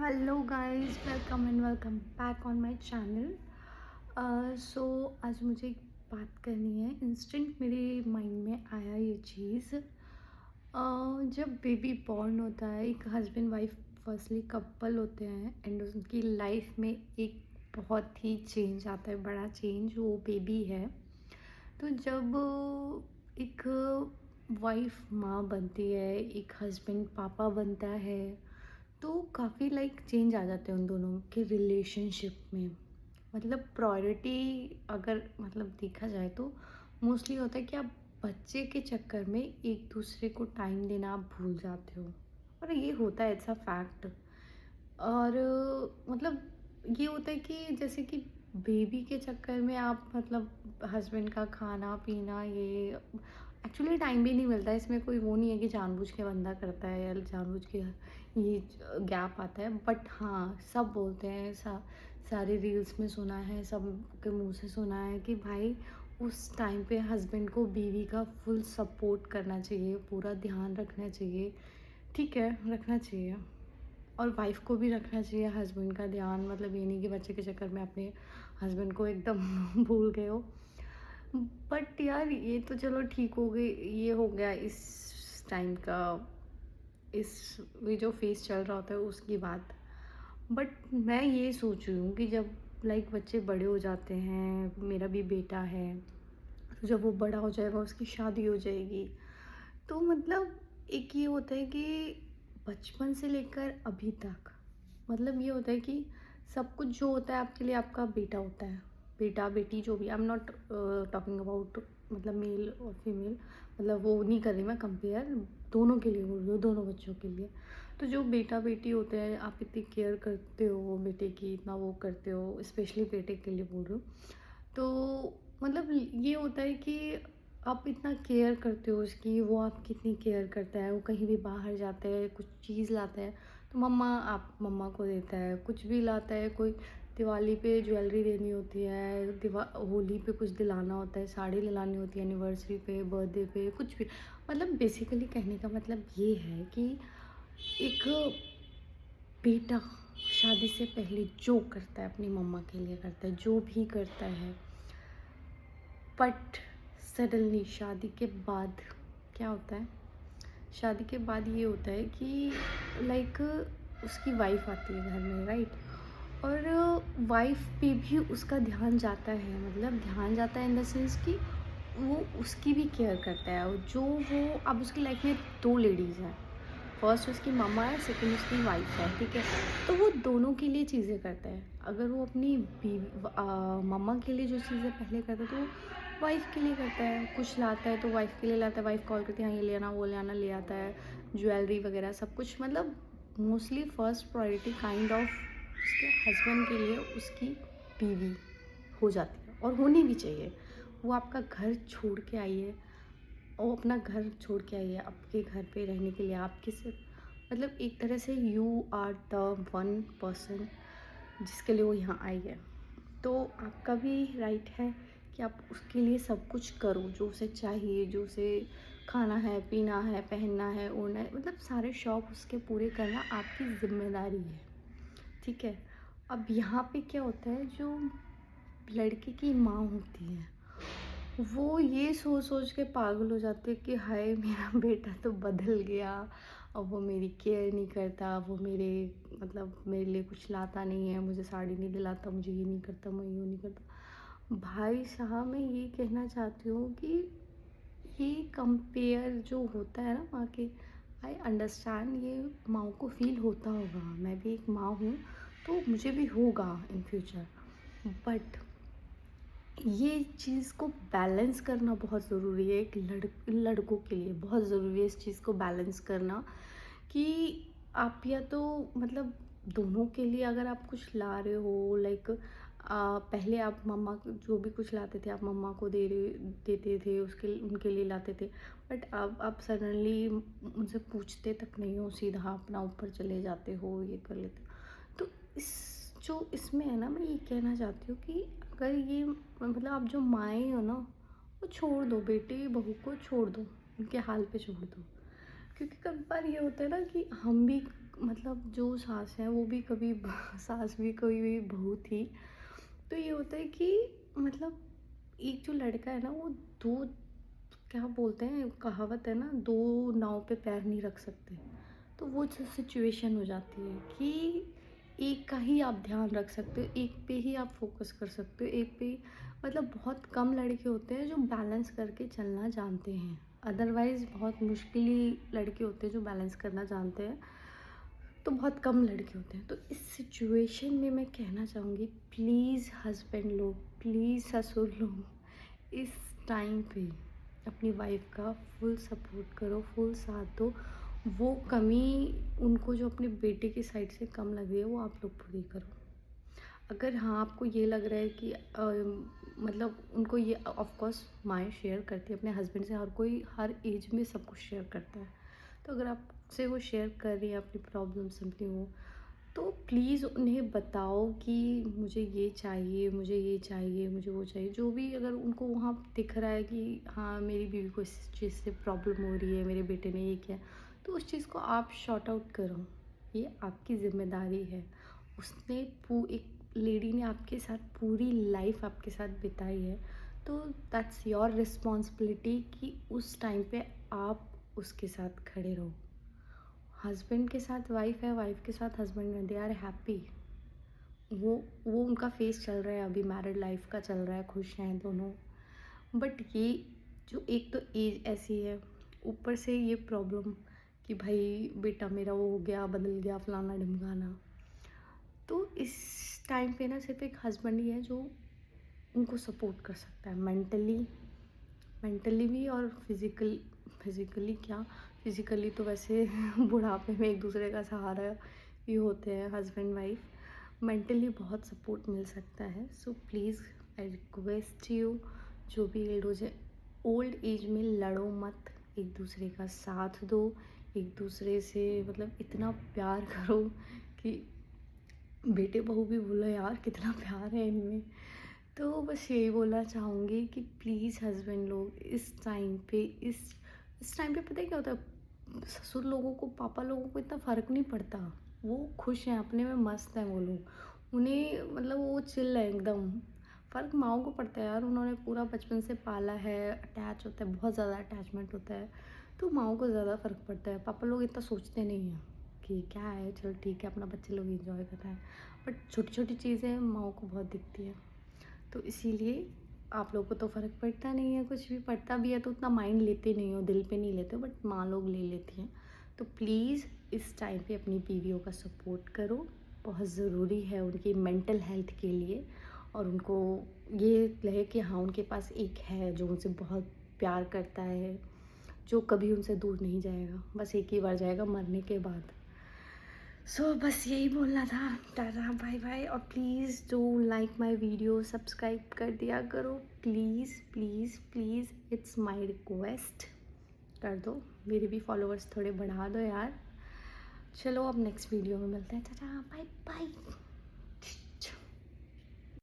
Hello guys, welcome and welcome back on my channel. So आज मुझे एक बात करनी है। इंस्टेंट मेरे माइंड में आया ये चीज़। जब बेबी बॉर्न होता है, एक हस्बैंड वाइफ फर्स्टली कपल होते हैं एंड उनकी लाइफ में एक बहुत ही चेंज आता है, बड़ा चेंज, वो बेबी है। तो जब एक वाइफ माँ बनती है, एक हस्बैंड पापा बनता है, तो काफ़ी लाइक चेंज आ जाते हैं उन दोनों के रिलेशनशिप में। मतलब प्रायोरिटी अगर मतलब देखा जाए तो मोस्टली होता है कि आप बच्चे के चक्कर में एक दूसरे को टाइम देना आप भूल जाते हो। और ये होता है, इट्स अ फैक्ट। और मतलब ये होता है कि जैसे कि बेबी के चक्कर में आप मतलब हस्बैंड का खाना पीना ये एक्चुअली टाइम भी नहीं मिलता है। इसमें कोई वो नहीं है कि जानबूझ के बंदा करता है या जानबूझ के ये गैप आता है। बट हाँ, सब बोलते हैं, सारे रील्स में सुना है, सब के मुंह से सुना है कि भाई उस टाइम पे हस्बैंड को बीवी का फुल सपोर्ट करना चाहिए, पूरा ध्यान रखना चाहिए। ठीक है, रखना चाहिए। और वाइफ़ को भी रखना चाहिए हस्बैंड का ध्यान। मतलब ये नहीं कि बच्चे के चक्कर में अपने हस्बैंड को एकदम भूल गए हो। बट यार ये तो चलो ठीक हो गई, ये हो गया इस टाइम का, इस ये जो फेज़ चल रहा होता है उसकी बात। बट मैं ये सोच रही हूँ कि जब लाइक बच्चे बड़े हो जाते हैं, मेरा भी बेटा है, तो जब वो बड़ा हो जाएगा उसकी शादी हो जाएगी, तो मतलब एक ये होता है कि बचपन से लेकर अभी तक मतलब ये होता है कि सब कुछ जो होता है आपके लिए आपका बेटा होता है। बेटा बेटी जो भी, I am not talking about मतलब मेल और फीमेल, मतलब वो नहीं कर रही मैं कंपेयर, दोनों के लिए बोल रही हूँ, दोनों बच्चों के लिए। तो जो बेटा बेटी होते हैं, आप इतनी केयर करते हो बेटे की, इतना वो करते हो, स्पेशली बेटे के लिए बोल रही हूँ। तो मतलब ये होता है कि आप इतना केयर करते हो उसकी, वो आपकी इतनी केयर करता है। वो कहीं भी बाहर जाता है, कुछ चीज़ लाता है तो आप मम्मा को देता है। कुछ भी लाता है, कोई दिवाली पे ज्वेलरी देनी होती है, होली पे कुछ दिलाना होता है, साड़ी दिलानी होती है, एनिवर्सरी पे, बर्थडे पे, कुछ भी। मतलब बेसिकली कहने का मतलब ये है कि एक बेटा शादी से पहले जो करता है अपनी मम्मा के लिए करता है, जो भी करता है। बट सडनली शादी के बाद क्या होता है, शादी के बाद ये होता है कि लाइक उसकी वाइफ आती है घर में, राइट? और वाइफ पे भी उसका ध्यान जाता है, मतलब ध्यान जाता है इन द सेंस कि वो उसकी भी केयर करता है। और जो वो अब उसकी लाइफ में दो लेडीज़ हैं, फर्स्ट उसकी मम्मा है, सेकंड उसकी वाइफ है, ठीक है? तो वो दोनों के लिए चीज़ें करता है। अगर वो अपनी मम्मा के लिए जो चीज़ें पहले करता है तो वो वाइफ के लिए करता है। कुछ लाता है तो वाइफ के लिए लाता है, वाइफ कॉल करती है, हाँ ये ले आना, वो ले आना, ले आता है। ज्वेलरी वगैरह सब कुछ, मतलब mostly first priority kind of उसके हस्बैंड के लिए उसकी बीवी हो जाती है, और होनी भी चाहिए। वो आपका घर छोड़ के आई है, वो अपना घर छोड़ के आई है आपके घर पे रहने के लिए, आपके सिर्फ मतलब एक तरह से you are the one person जिसके लिए वो यहाँ आई है। तो आपका भी राइट है कि आप उसके लिए सब कुछ करो जो उसे चाहिए, जो उसे खाना है, पीना है, पहनना है, ओढ़ना है, मतलब सारे शौक उसके पूरे करना आपकी ज़िम्मेदारी है, ठीक है? अब यहाँ पे क्या होता है, जो लड़के की माँ होती है वो ये सोच सोच के पागल हो जाती है कि हाय मेरा बेटा तो बदल गया, अब वो मेरी केयर नहीं करता, वो मेरे मतलब मेरे लिए कुछ लाता नहीं है, मुझे साड़ी नहीं दिलाता, मुझे ये नहीं करता, मैं यूँ नहीं करता। भाई साहब, मैं ये कहना चाहती हूँ कि ये कंपेयर जो होता है ना माँ के, आई अंडरस्टैंड, ये माँ को फील होता होगा। मैं भी एक माँ हूँ तो मुझे भी होगा इन फ्यूचर। बट ये चीज़ को बैलेंस करना बहुत ज़रूरी है, एक लड़कों के लिए बहुत ज़रूरी है इस चीज़ को बैलेंस करना। कि आप या तो मतलब दोनों के लिए अगर आप कुछ ला रहे हो, लाइक पहले आप मम्मा को जो भी कुछ लाते थे आप मम्मा को देते थे, उसके उनके लिए लाते थे। बट अब आप सडनली उनसे पूछते तक नहीं हो, सीधा अपना ऊपर चले जाते हो, ये कर लेते हो। तो इस जो इसमें है ना, मैं ये कहना चाहती हूँ कि अगर ये मतलब आप जो माएँ हो ना, वो छोड़ दो, बेटे बहू को छोड़ दो, उनके हाल पे छोड़ दो। क्योंकि कई बार ये होता है ना कि हम भी मतलब जो सास है वो भी कभी सास भी कोई भी बहू थी। तो ये होता है कि मतलब एक जो लड़का है ना वो दो, क्या बोलते हैं, कहावत है ना, दो नाव पे पैर नहीं रख सकते। तो वो जो सिचुएशन हो जाती है कि एक का ही आप ध्यान रख सकते हो, एक पे ही आप फोकस कर सकते हो, एक पे ही। मतलब बहुत कम लड़के होते हैं जो बैलेंस करके चलना जानते हैं, अदरवाइज़ बहुत मुश्किल ही लड़के होते हैं जो बैलेंस करना जानते हैं। तो बहुत कम लड़के होते हैं। तो इस सिचुएशन में मैं कहना चाहूँगी, प्लीज़ हस्बैंड लोग, प्लीज़ ससुर लोग, इस टाइम पे अपनी वाइफ का फुल सपोर्ट करो, फुल साथ दो। वो कमी उनको जो अपने बेटे की साइड से कम लग रही है वो आप लोग पूरी करो। अगर हाँ, आपको ये लग रहा है कि मतलब उनको ये, ऑफ कोर्स माएँ शेयर करती है अपने हस्बैंड से, हर कोई हर एज में सब कुछ शेयर करता है। तो अगर आपसे वो शेयर कर रही है अपनी प्रॉब्लम समथिंग हो, तो प्लीज़ उन्हें बताओ कि मुझे ये चाहिए, मुझे ये चाहिए, मुझे वो चाहिए। जो भी अगर उनको वहाँ दिख रहा है कि हाँ, मेरी बीवी को इस चीज़ से प्रॉब्लम हो रही है, मेरे बेटे ने ये किया, तो उस चीज़ को आप सॉर्ट आउट करो। ये आपकी ज़िम्मेदारी है। उसने पू एक लेडी ने आपके साथ पूरी लाइफ आपके साथ बिताई है, तो दैट्स योर रिस्पॉन्सिबिलिटी कि उस टाइम पे आप उसके साथ खड़े रहो। हस्बैंड के साथ वाइफ़ है, वाइफ़ के साथ हस्बैंड है, दे आर हैप्पी। वो उनका फ़ेज़ चल रहा है, अभी मैरिड लाइफ़ का चल रहा है, खुश हैं दोनों। बट ये जो एक तो एज ऐसी है, ऊपर से ये प्रॉब्लम कि भाई बेटा मेरा वो हो गया, बदल गया, फलाना-ढिमकाना। तो इस टाइम पे ना सिर्फ़ एक हस्बैंड ही है जो उनको सपोर्ट कर सकता है, मेंटली भी और फिज़िकली क्या, फिज़िकली तो वैसे बुढ़ापे में एक दूसरे का सहारा ही होते हैं हस्बैंड वाइफ। मेंटली बहुत सपोर्ट मिल सकता है। So please I request you, जो भी ओल्ड एज में लड़ो मत, एक दूसरे का साथ दो, एक दूसरे से मतलब इतना प्यार करो कि बेटे बहू भी बोलो यार कितना प्यार है इनमें। तो बस यही बोलना चाहूँगी कि प्लीज़ हस्बैंड लोग इस टाइम पे पता है क्या होता है, ससुर लोगों को, पापा लोगों को इतना फ़र्क नहीं पड़ता। वो खुश हैं, अपने में मस्त हैं वो लोग। उन्हें मतलब वो चिल है एकदम। फ़र्क माँओं को पड़ता है यार, उन्होंने पूरा बचपन से पाला है, अटैच होता है, बहुत ज़्यादा अटैचमेंट होता है। तो माँओं को ज़्यादा फ़र्क पड़ता है, पापा लोग इतना सोचते नहीं हैं कि क्या है, चलो ठीक है, अपना बच्चे लोग एंजॉय कर रहे हैं। बट छोटी छोटी चीज़ें माँओं को बहुत दिखती है। तो इसीलिए आप लोगों को तो फ़र्क पड़ता नहीं है, कुछ भी पड़ता भी है तो उतना माइंड लेते नहीं हो, दिल पे नहीं लेते हो, बट माँ लोग ले लेती हैं। तो प्लीज़ इस टाइम पे अपनी बीवियों का सपोर्ट करो, बहुत ज़रूरी है उनकी मेंटल हेल्थ के लिए। और उनको ये लगे कि हाँ, उनके पास एक है जो उनसे बहुत प्यार करता है, जो कभी उनसे दूर नहीं जाएगा, बस एक ही बार जाएगा मरने के बाद। सो बस यही बोलना था। Tata bye bye. और please do like my video, subscribe कर दिया करो, please please please, it's my request. कर दो, मेरे भी फॉलोअर्स थोड़े बढ़ा दो यार। चलो अब नेक्स्ट वीडियो में मिलते हैं। Tata bye bye.